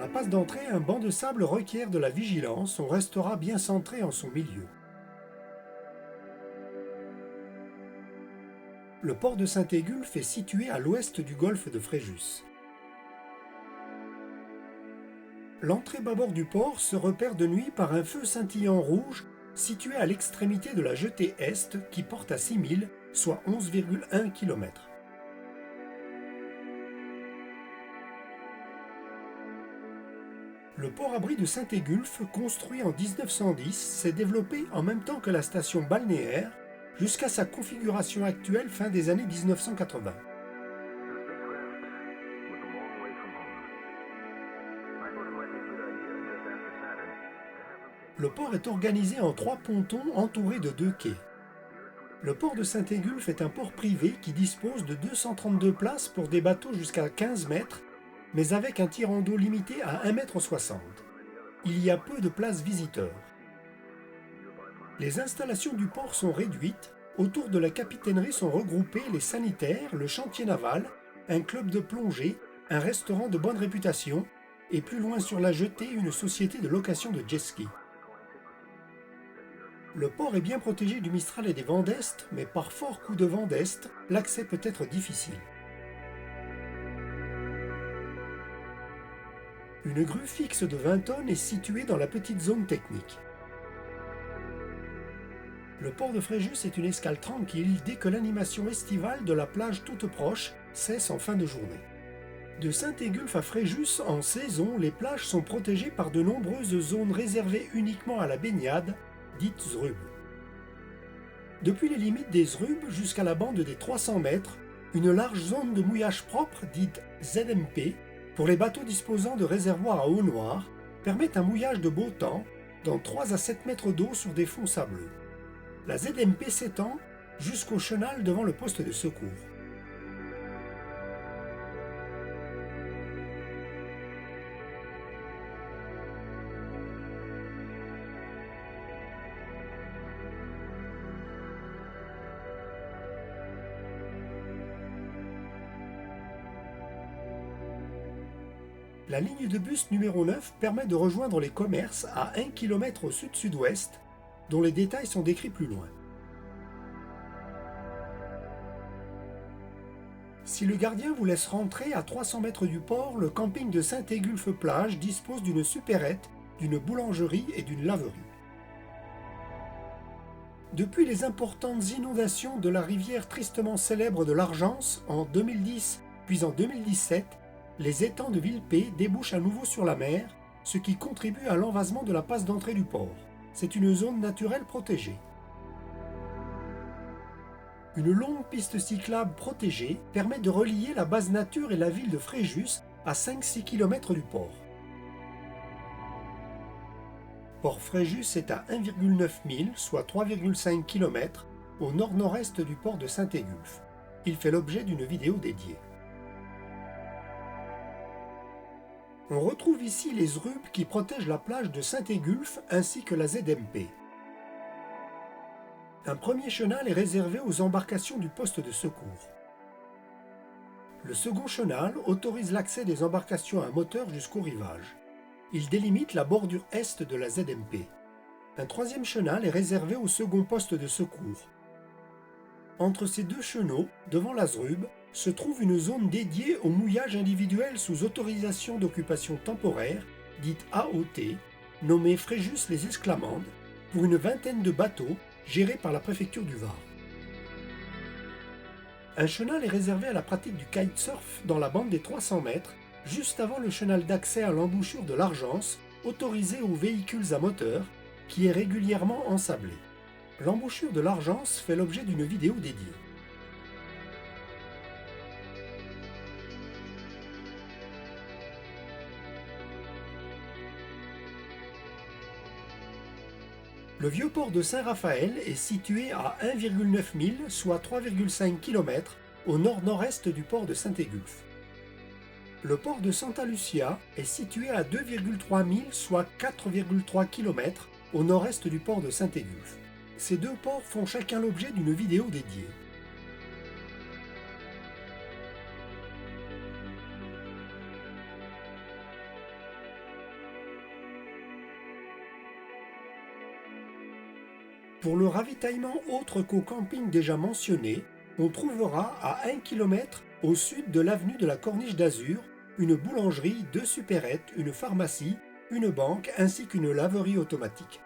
passe d'entrée, un banc de sable requiert de la vigilance, on restera bien centré en son milieu. Le port de Saint-Égulphe est situé à l'ouest du golfe de Fréjus. L'entrée bâbord du port se repère de nuit par un feu scintillant rouge situé à l'extrémité de la jetée est qui porte à 6000, soit 11,1 km. Le port-abri de Saint-Égulphe, construit en 1910, s'est développé en même temps que la station balnéaire jusqu'à sa configuration actuelle fin des années 1980. Le port est organisé en 3 pontons entourés de 2 quais. Le port de Saint-Égulphe est un port privé qui dispose de 232 places pour des bateaux jusqu'à 15 mètres, mais avec un tirant d'eau limité à 1,60 m. Il y a peu de places visiteurs. Les installations du port sont réduites. Autour de la capitainerie sont regroupés les sanitaires, le chantier naval, un club de plongée, un restaurant de bonne réputation et plus loin sur la jetée, une société de location de jet-ski. Le port est bien protégé du Mistral et des vents d'est, mais par fort coup de vent d'est, l'accès peut être difficile. Une grue fixe de 20 tonnes est située dans la petite zone technique. Le port de Fréjus est une escale tranquille dès que l'animation estivale de la plage toute proche cesse en fin de journée. De Saint-Égulphe à Fréjus, en saison, les plages sont protégées par de nombreuses zones réservées uniquement à la baignade, dites ZRUB. Depuis les limites des ZRUB jusqu'à la bande des 300 mètres, une large zone de mouillage propre, dite ZMP, pour les bateaux disposant de réservoirs à eau noire, permet un mouillage de beau temps dans 3 à 7 mètres d'eau sur des fonds sableux. La ZMP s'étend jusqu'au chenal devant le poste de secours. La ligne de bus numéro 9 permet de rejoindre les commerces à 1 km au sud-sud-ouest, dont les détails sont décrits plus loin. Si le gardien vous laisse rentrer à 300 mètres du port, le camping de Saint-Égulphe-Plage dispose d'une supérette, d'une boulangerie et d'une laverie. Depuis les importantes inondations de la rivière tristement célèbre de l'Argence en 2010 puis en 2017, les étangs de Villepée débouchent à nouveau sur la mer, ce qui contribue à l'envasement de la passe d'entrée du port. C'est une zone naturelle protégée. Une longue piste cyclable protégée permet de relier la base nature et la ville de Fréjus à 5-6 km du port. Port Fréjus est à 1,9 000, soit 3,5 km, au nord-nord-est du port de Saint-Égulphe. Il fait l'objet d'une vidéo dédiée. On retrouve ici les ZRUB qui protègent la plage de Saint-Égulphe ainsi que la ZMP. Un premier chenal est réservé aux embarcations du poste de secours. Le second chenal autorise l'accès des embarcations à moteur jusqu'au rivage. Il délimite la bordure est de la ZMP. Un troisième chenal est réservé au second poste de secours. Entre ces deux chenaux, devant la ZRUB, se trouve une zone dédiée au mouillage individuel sous autorisation d'occupation temporaire, dite AOT, nommée Fréjus les Esclamandes, pour une vingtaine de bateaux gérés par la préfecture du Var. Un chenal est réservé à la pratique du kitesurf dans la bande des 300 mètres, juste avant le chenal d'accès à l'embouchure de l'Argence, autorisé aux véhicules à moteur, qui est régulièrement ensablé. L'embouchure de l'Argence fait l'objet d'une vidéo dédiée. Le vieux port de Saint-Raphaël est situé à 1,9 000, soit 3,5 km, au nord-nord-est du port de Saint-Égulphe. Le port de Santa Lucia est situé à 2,3 000, soit 4,3 km, au nord-est du port de Saint-Égulphe. Ces deux ports font chacun l'objet d'une vidéo dédiée. Pour le ravitaillement autre qu'au camping déjà mentionné, on trouvera à 1 km au sud de l'avenue de la Corniche d'Azur une boulangerie, 2 supérettes, une pharmacie, une banque ainsi qu'une laverie automatique.